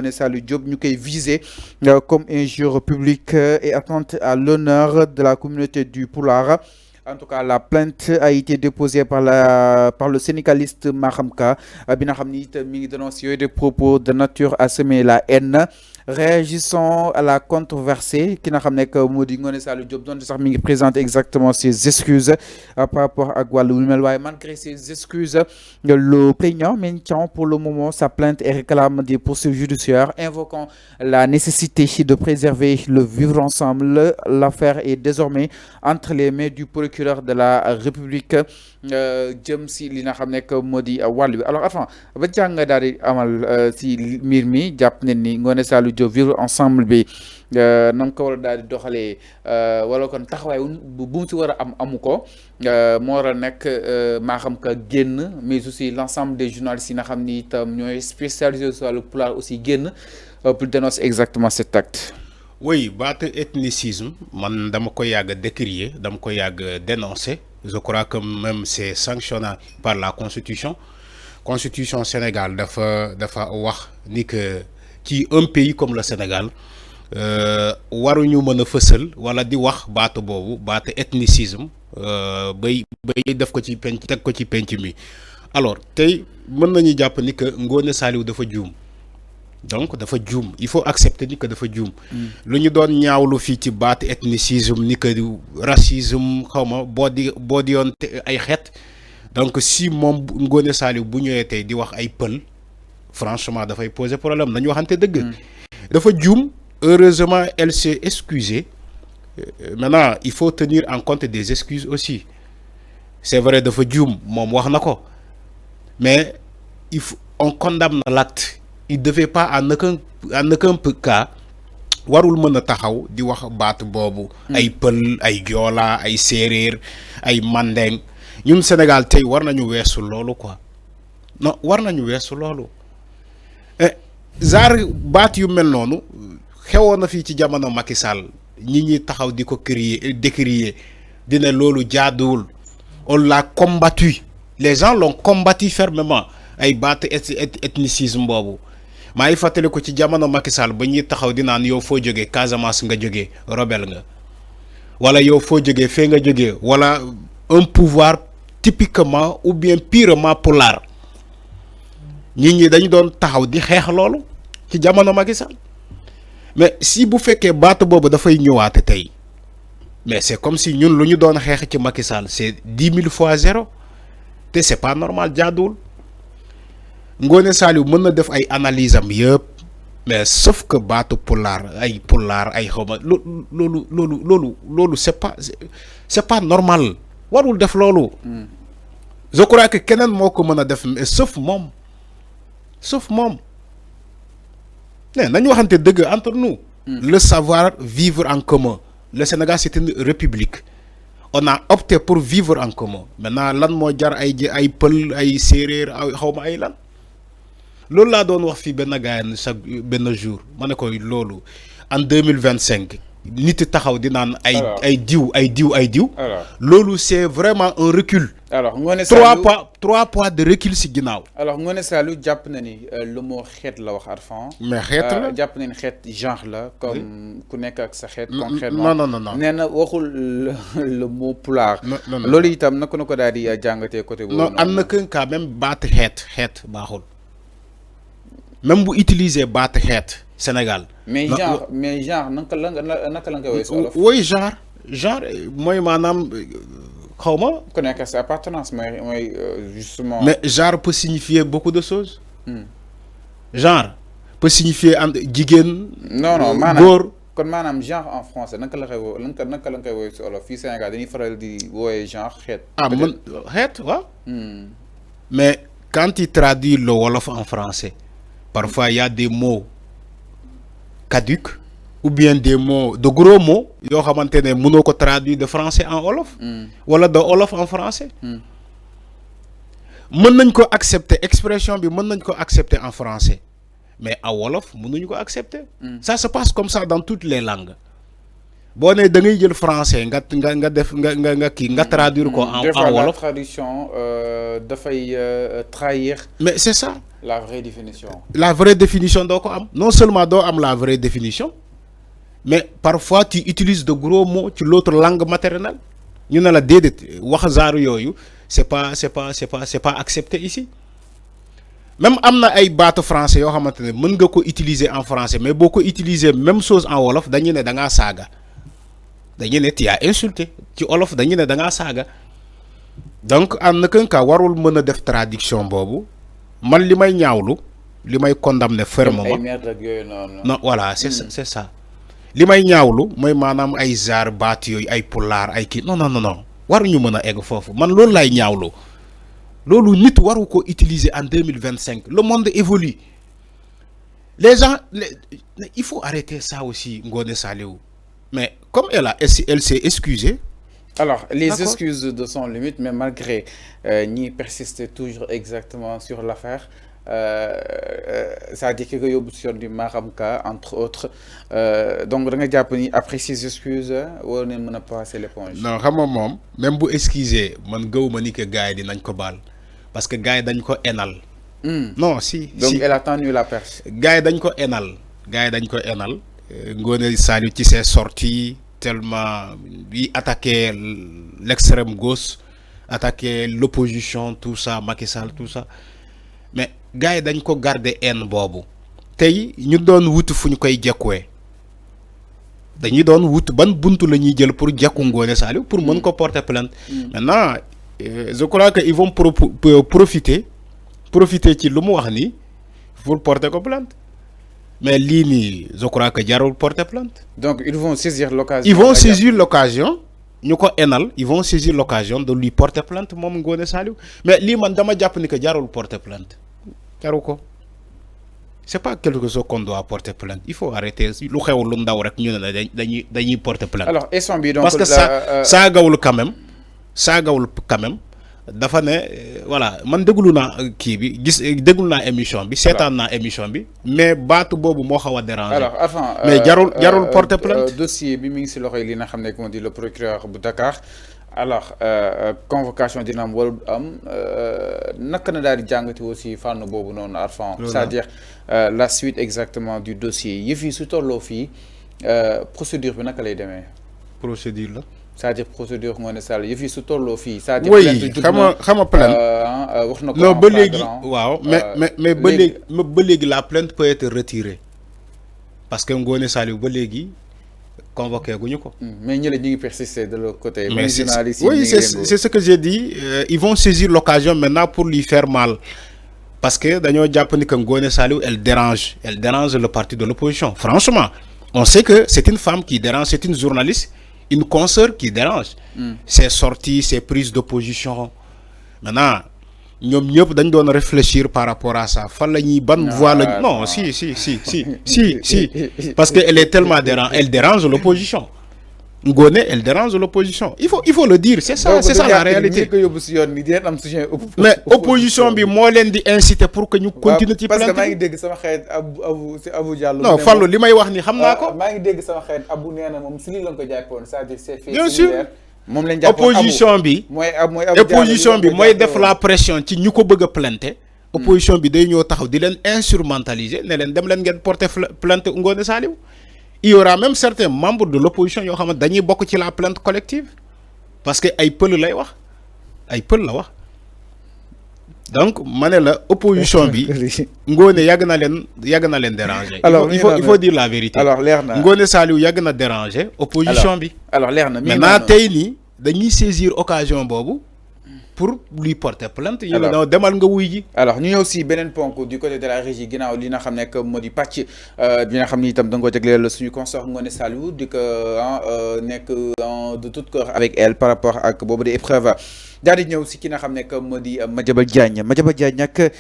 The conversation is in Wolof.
Ngoné Saliou Diop ñu koy visé comme injure publique et atteinte à l'honneur de la communauté du Pulaar. En tout cas, la plainte a été déposée par le syndicaliste Maham Ka bi nga xam ni it mi ngi dénoncé des propos de nature à semer la haine. Réagissons à la controversée qui n'a xam nekk moo di Ngoné Saliou Diop doon sax mi ngi présente exactement ses excuses par rapport à wàllu lu mel waaye malgré ses excuses le plaignant maintient pour le moment sa plainte et réclame des poursuites judiciaires invoquant la nécessité de préserver le vivre ensemble. L'affaire est désormais entre les mains du procureur de la République jëm si li nga xam nekk moo di wàll bi. Alors enfin ba jàng daal di amal si mbir mi jàpp nañ ni Ngoné Saliou Diop vivre ensemble bi na nga ko war a daal di doxalee wala kon taxawaay bu mu si war a am amu ko moo war a nekk Maham Ka génn mais aussi l'ensemble des journalistes yi nga xam ni itam ñooy spécialisé sur le pulaar aussi génn pour dénoncer exactement cet acte. Oui, baatu ethnicisme man dama ko yàgg décrier dama ko yàgg dénoncer. Je crois que même c'est sanctionné par la constitution Sénégal dafa wax ni que ci un pays comme le Sénégal waruñu mën a fësal wala di wax baatu boobu baatu ethnicisme bay def ko ci penc teg ko ci penc mi. Alors tey mën nañu jàpp ni que Ngoné Saliou dafa juum donc dafa juum il faut accepter ni que dafa juum. lu ñu doon ñaawlu fii ci baatu ethnicisme ni que racisme xaw ma boo di yoon ay xeet donc si moom Ngoné Saliou bu ñëwee tey di wax ay pël franchement dafay poser problème nañu waxante dëgg. dafa juum heureusement elle s'est excusée maintenant il faut tenir en compte des excuses aussi c'est vrai dafa juum moom wax na ko mais il faut on condamne l'acte. Il devait pas en aucun cas warul mën a taxaw di wax baat boobu. ay pël ay joola ay séeréer ay mandeng ñun Sénégal tey war nañu weesu loolu quoi non war nañu weesu loolu genre baat yu mel noonu xewoon na fii ci jamono Macky Sall ñi taxaw di ko décrier dina loolu jaaduwul on l'a combattu les gens l'ont combattu fermement ay baat ethnicisme boobu. maa ngi fàttali ko ci jamono Macky Sall ba ñuy taxaw di naan yow foo jógee Casamance nga jógee rebelle nga wala yow foo jógee fee nga jógee wala un pouvoir typiquement ou bien purement pulaar ñi dañu doon taxaw di xeex loolu ci jamono Macky Sall mais si bu fekkee baatu boobu dafay ñëwaate tey mais c'est comme si ñun lu ñu doon xeex ci Macky Sall c'est 10 000 fois zéro te c'est pas normal jaaduwul. Ngoné Saliou mën na def ay analyse am yëpp mais sauf que baatu pulaar ay xawma loolu c'est pas normal warul def loolu. Je crois que keneen moo ko mën a def mais sauf moom ne nañu waxante dëgg entre nous. Le savoir vivre en commun le Sénégal c'est une république on a opté pour vivre en commun maintenant lan moo jar ay pël ay séeréer ay xawma ay lan. loolu laa doon wax fii benn gars benn jour ma ne koy loolu en 2025 nit taxaw di naan ay diw. loolu c'est vraiment un recul. alors Ngoné Saliou trois poids de recul si ginnaaw. alors Ngoné Saliou jàpp na ni lu moo xeet la wax Arfan. mais xeet la jàpp na ni xeet genre la comme ku nekk ak sa xeet. concrètement non nee na waxul le mot pulaar. loolu itam naka na ko daal di jàngatee côté boobu. non am na quand même baati xeet baaxul. même bu utiliser baat xeet Sénégal. mais genre naka la nga koy woowee wolof. oui genre mooy maanaam xaw ma. ku nekk sa appartenance mooy justement. mais genre peut signifier beaucoup de choses. genre peut signifier jigéen. non maanaam góor. kon maanaam genre en français naka la koy woo naka la koy woowee si wolof fii Sénégal dañuy faral di woowee genre xeet. man xeet waaw. mais quand il traduit le wolof en français. Parfois, il y a des mots caducs ou bien des mots, de gros mots. Yo xamantene mëno ko traduire de français en wolof. Wala de wolof en français. Mën nañ ko accepter expression bi mën nañ ko accepter en français. Mais en wolof mënuñ ko accepter. Ça se passe comme ça dans toutes les langues. boo nee da ngay jël français nga def nga kii nga traduire ko en wolof. La traduction dafay trahir. mais c'est ça. la vraie définition. La vraie définition doo ko am non seulement doo am la vraie définition mais parfois tu utilises de gros mots ci l'autre langue maternelle ñu ne la déedéet wax genre yooyu c'est pas accepté ici. Même amna ay baatu français yo xamantene mën nga ko utiliser en français mais boko utiliser même chose en wolof dañu né da nga saga dañu né tu as insulté ci wolof dañu né da nga saga donc en aucun cas warul mëna def traduction bobu man limay ñaawlu limay condamner fermement non voilà c'est ça limay ñaawlu moy manam ay genre baat yoy ay pulaar ay ki non waruñu mëna egg fofu man loolu lay ñaawlu. Lolu nit waru ko utiliser en 2025 le monde évolue les gens il faut arrêter ça aussi Ngoné Saliou mais comme elle s'est excusée. Alors les excuses de son limite mais malgré ñi persister toujours exactement sur l'affaire ça dit que yóbbu si yoon du Maramka entre autres donc da nga jàpp ni après ces excuses war nañ mën a passer l'éponge. Non xam nga moom même bu excuser man gëwuma ni que gars yi dinañ ko baal parce que gars yi dañ ko enal. Non si. Donc elle a tenu la perche. gars yi dañ ko enal Ngoné Saliou ci ses sorties tellement bi attaquer l'extrême gauche attaquer l'opposition tout ça Macky Sall tout ça mais gars yi dañ ko garder haine boobu tey ñu doon wut fu ñu koy jekkuwee dañuy doon wut ban buntu la ñuy jël pour jekku Ngoné Saliou pour mën ko porter plainte. Maintenant je crois que ils vont profiter ci lu mu wax ni pour porter ko plainte mais lii nii je crois que jarul porter plainte. Donc ils vont saisir l'occasion. Ils vont saisir l'occasion ñu ko enal ils vont saisir l'occasion de lui porter plainte moom Ngoné Saliou mais lii man dama jàpp ni que jarul porter plainte jaru ko c'est pas quelque chose qu'on doit porter plainte il faut arrêter lu xew lu ndaw rek ñu ne dañuy porter plainte. Alors instant bi donc parce que ça gawul quand même dafa ne voilà man déglu naa kii bi déglu naa émission bi seetaan naa émission bi mais baatu boobu moo xaw a déranger. Alors avant mais jarul porter plainte. dossier bi mi ngi si loxo yi li nga xam ne moo di le procureur bu Dakar alors convocation dina am wala am naka na daal di jàngati aussi fànn boobu noonu Arfan c'est-à-dire la suite exactement du dossier yëf yi su tolloo fii procédure bi naka lay demee. Procédure la. c'est-à-dire procédure Ngoné Saliou yëf yi su tolloo fii. c'est-à-dire oui xam nga plainte. wax na ko non ba léegi waaw mais ba léegi la plainte peut être retirée parce que Ngoné Saliou ba léegi convoqué guñu ko. mais ñële ñu ngi persister de l'autre côté. mais oui c'est ce que j'ai dit ils vont saisir l'occasion maintenant pour lui faire mal parce que dañoo jàpp ni que Ngoné Saliou elle dérange le parti de l'opposition franchement on sait que c'est une femme qui dérange c'est une journaliste. Une consoeur qui dérange. Ses sorties, ses prises de position. Maintenant, nous devons réfléchir par rapport à ça. Non, si. Parce qu'elle est tellement dérangeante. Elle dérange l'opposition. Ngoné, elle dérange l'opposition. Il faut le dire. C'est ça la réalité. Mais l'opposition, moi, elle incite pour que nous continuions de planter. Parce que je sais que Abou Diallo. Non, Fallou, ce que je dis, je sais Abou Néna, c'est-à-dire c'est fait. Bien sûr. Opposition, moi, def la pression ci ñu ko bëgg planter. Opposition bi day ñoo taxaw di leen instrumentaliser ne leen dem leen ngeen porter plainte Ngoné Saliou. Il y aura même certains membres de l'opposition qui vont dañuy bokk ci la plainte collective parce que ay peul lay wax la wax donc mané la opposition bi Ngoné yag na len déranger. Alors il faut dire la vérité. Alors lerna Ngoné Saliou yag na déranger opposition bi. Alors lerna maintenant tay ni dañuy saisir occasion bobu pour lui porter plainte. Alors demal nga wuy ji. Alors ñu ñëw si benen ponk du côté de la régie ginaaw li nga xam ne que moo di pàcc bi nga xam ni itam da nga ko jagleel suñu consort Ngoné Saliou di ko nekk de tout cœur avec elle par rapport ak boobu di épreuve daal di ñëw si ki nga xam ne que moo di Madiambal Diagne nag